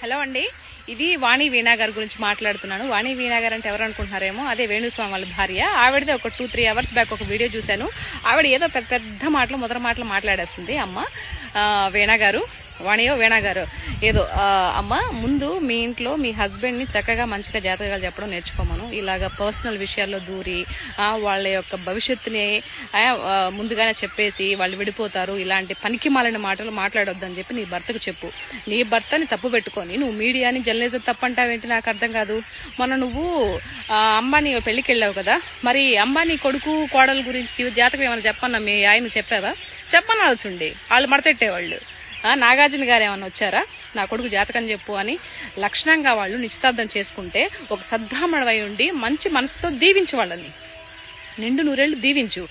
Hello అండి, ఇది వాణి వీణా గారి గురించి మాట్లాడుతున్నాను. వాణి వీణా గారు అంటే ఎవరు అనుకుంటున్నారేమో, అదే వేణుస్వామి వాళ్ళ భార్య. ఆవిడదే ఒక 2-3 అవర్స్ బ్యాక్ ఒక వీడియో చూశాను. ఆవిడ ఏదో పెద్ద పెద్ద మాటలు మొదటి మాటలు మాట్లాడేస్తుంది. అమ్మ వీణా గారు, వాణియో వీణా గారు ఏదో, అమ్మ ముందు మీ ఇంట్లో మీ హస్బెండ్ని చక్కగా మంచిగా జాతకాలు చెప్పడం నేర్చుకోమను. ఇలాగ పర్సనల్ విషయాల్లో దూరి వాళ్ళ యొక్క భవిష్యత్తుని ముందుగానే చెప్పేసి వాళ్ళు విడిపోతారు, ఇలాంటి పనికి మాలిన మాటలు మాట్లాడొద్దని చెప్పి నీ భర్తకు చెప్పు. నీ భర్తని తప్పు పెట్టుకొని నువ్వు మీడియాని జర్నలిజం తప్పంటావేంటి? నాకు అర్థం కాదు. మొన్న నువ్వు అంబానీ పెళ్ళికి వెళ్ళావు కదా, మరి అంబానీ కొడుకు కోడల గురించి జాతకం ఏమైనా చెప్పన్నా మీ ఆయన చెప్పావా? చెప్పనాల్సి ఉండి వాళ్ళు మడతెట్టేవాళ్ళు. నాగార్జున గారు ఏమన్నా వచ్చారా నా కొడుకు జాతకం చెప్పు అని? లక్షణంగా వాళ్ళు నిశ్చితార్థం చేసుకుంటే ఒక సద్బ్రాహ్మణుడై ఉండి మంచి మనసుతో దీవించు, వాళ్ళని నిండు నూరేళ్ళు దీవించు.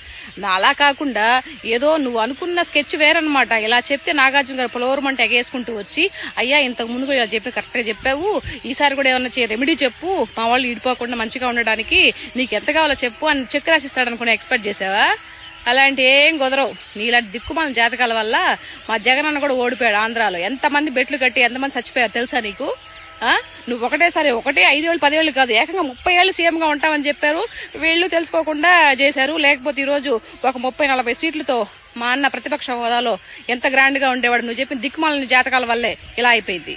అలా కాకుండా ఏదో నువ్వు అనుకున్న స్కెచ్ వేరనమాట. ఇలా చెప్తే నాగార్జున గారు పొలవరమంటే ఎగేసుకుంటూ వచ్చి, అయ్యా ఇంతకు ముందు కూడా ఇలా చెప్పి కరెక్ట్గా చెప్పావు, ఈసారి కూడా ఏమన్నా రెమెడీ చెప్పు, మా వాళ్ళు ఇడిపోకుండా మంచిగా ఉండడానికి నీకు ఎంత కావాలో చెప్పు అని చెక్ రాసిస్తాడు అనుకుని ఎక్స్పెక్ట్ చేసావా? అలాంటి ఏం కుదరవు. నీలాంటి దిక్కుమాల జాతకాల వల్ల మా జగనన్న కూడా ఓడిపోయాడు ఆంధ్రాలో. ఎంతమంది బెట్లు కట్టి ఎంతమంది చచ్చిపోయారు తెలుసా నీకు? నువ్వు ఒకటేసారి 5 ఏళ్ళు 10 ఏళ్ళు కాదు, ఏకంగా 30 ఏళ్ళు సీఎంగా ఉంటామని చెప్పారు. వీళ్ళు తెలుసుకోకుండా చేశారు. లేకపోతే ఈరోజు ఒక 30-40 సీట్లతో మా అన్న ప్రతిపక్ష హోదాలో ఎంత గ్రాండ్గా ఉండేవాడు. నువ్వు చెప్పిన దిక్కుమాలని జాతకాల వల్లే ఇలా అయిపోయింది.